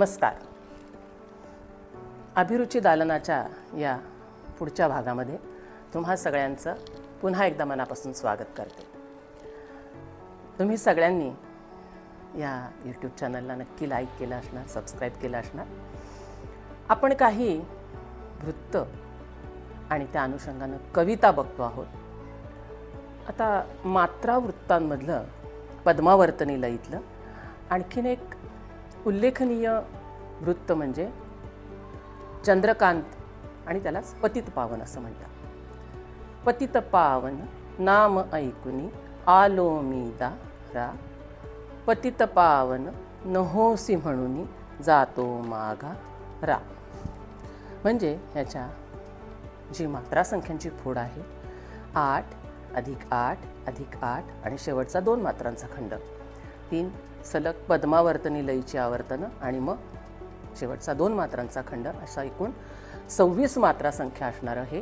नमस्कार. अभिरुची दालनाच्या या पुढच्या भागामध्ये तुम्हा सगळ्यांचं पुन्हा एकदा मनापासून स्वागत करते. तुम्ही सगळ्यांनी या यूट्यूब चॅनलला नक्की लाईक केलं असणार, सबस्क्राईब केलं असणार. आपण काही वृत्त आणि त्या अनुषंगानं कविता बघतो आहोत. आता मात्रा वृत्तांमधलं पद्मावर्तनी लयीतलं आणखीन एक उल्लेखनीय वृत्त म्हणजे चंद्रकांत, आणि त्यालाच पतित पावन असं म्हणतात. पतित पावन नाम ऐकुनी आलो मी दारा, पतित पावन नहोसी म्हणून जातो मागा रा. म्हणजे ह्याच्या जी मात्रा संख्यांची फोड आहे 8 + 8 + 8 आणि शेवटचा 2 मात्रांचा खंड, 3 सलग पद्मावर्तनी लयीची आवर्तनं आणि मग शेवटचा 2 मात्रांचा खंड, असा एकूण 26 मात्रा संख्या असणारं हे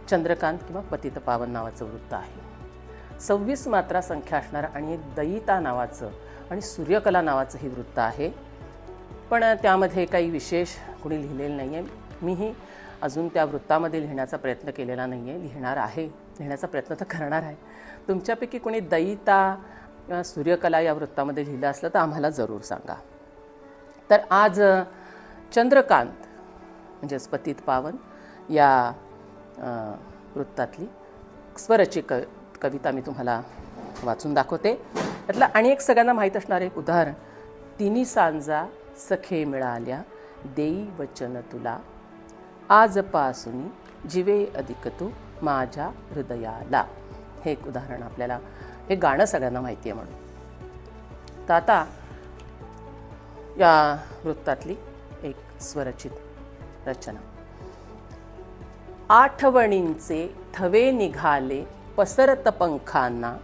चंद्रकांत किंवा पतित पावन नावाचं वृत्त आहे. 26 मात्रा संख्या असणारं आणि एक दयिता नावाचं आणि सूर्यकला नावाचं हे वृत्त आहे. पण त्यामध्ये काही विशेष कुणी लिहिलेलं नाही आहे. मीही अजून त्या वृत्तामध्ये लिहिण्याचा प्रयत्न केलेला नाही आहे. लिहिण्याचा प्रयत्न तर करणार आहे. तुमच्यापैकी कोणी दयिता किंवा सूर्यकला या वृत्तामध्ये लिहिलं असलं तर आम्हाला जरूर सांगा. तर आज चंद्रकांत म्हणजेच पतित पावन या वृत्तातली स्वरचित कविता मी तुम्हाला वाचून दाखवते. त्यातलं आणि एक सगळ्यांना माहीत असणारं एक उदाहरण, तिन्ही सांजा सखे मिळाल्या देई वचन तुला, आजपासून जीवे अधिक तू माझ्या हृदयाला. हे एक उदाहरण आपल्याला, हे गाणं सगळ्यांना माहिती आहे म्हणून. तर आता या वृत्तातली एक स्वरचित रचना. आठवणींचे थवे निघाले पसरत पंखांना,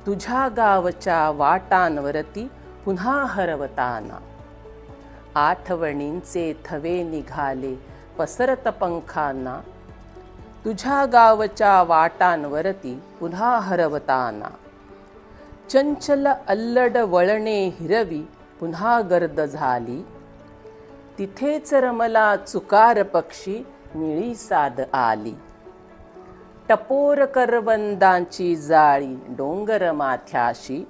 तुझ्या गावच्या वाटांवरती पुन्हा हरवताना. आठवणींचे थवे निघाले पसरत पंखांना, तुझ्या गावच्या वाटांवरती पुन्हा हरवताना. चंचल अल्लड वळणे हिरवी पुन्हा गर्द झाली, तिथेच रमला चुकार पक्षी निळी साद आली. टपोर करवंदांची जाळी डोंगर माथ्याशी,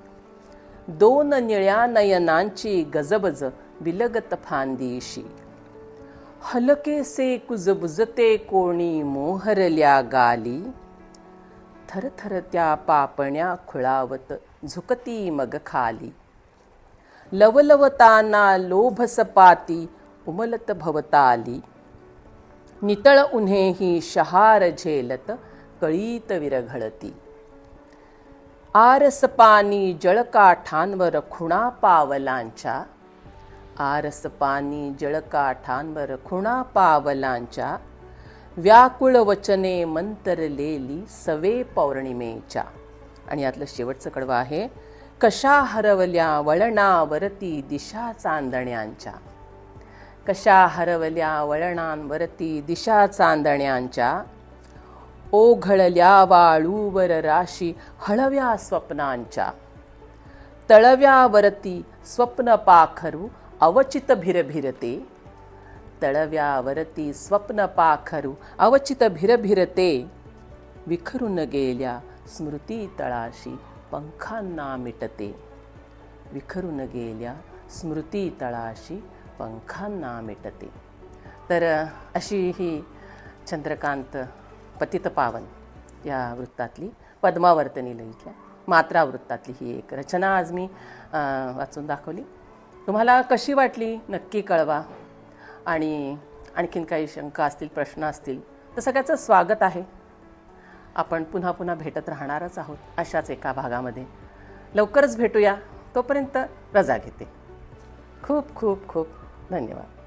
2 निळ्या नयनांची गजबज विलगत फांदीशी. हलकेसे कुजबुजते कोणी मोहरल्या गाली, थरथर त्या पापण्या खुळावत झुकती मग खाली. लवलवताना लोभसपाती उमलत भवताली, नितळ उन्हेही शहार झेलत कळीत विरघळती. आरसपानी जळकाठांवर खुणा पावलांच्या, आरसपानी जळकाठांवर खुणा पावलांच्या. व्याकुळ वचने मंतरलेली सवे पौर्णिमेच्या. आणि यातलं शेवटचं कडवं आहे, कशा हरवल्या वळणावरती दिशा चांदण्यांच्या. कशा हरवल्या वळणांवरती दिशा चांदण्यांच्या. ओघळल्या वाळूवर राशी हळव्या स्वप्नांच्या. तळव्यावरती स्वप्न पाखरू अवचित भिरभिरते. तळव्यावरती स्वप्न पाखरू अवचित भिरभिरते. विखरून गेल्या स्मृती तळाशी पंखांना मिटते. विखरून गेल्या स्मृती तळाशी पंखांना मिटते. तर अशी ही चंद्रकांत पतित पावन या वृत्तातली पद्मावर्तनी लयीतल्या मात्रा वृत्तातली ही एक रचना आज मी वाचून दाखवली. तुम्हाला कशी वाटली नक्की कळवा. आणि आणखीन काही शंका असतील, प्रश्न असतील तर सगळ्याचं स्वागत आहे. आपण पुन्हा पुन्हा भेटत राहणारच आहोत अशाच एका भागामध्ये. लवकरच भेटूया. तोपर्यंत रजा घेते. खूप खूप खूप धन्यवाद.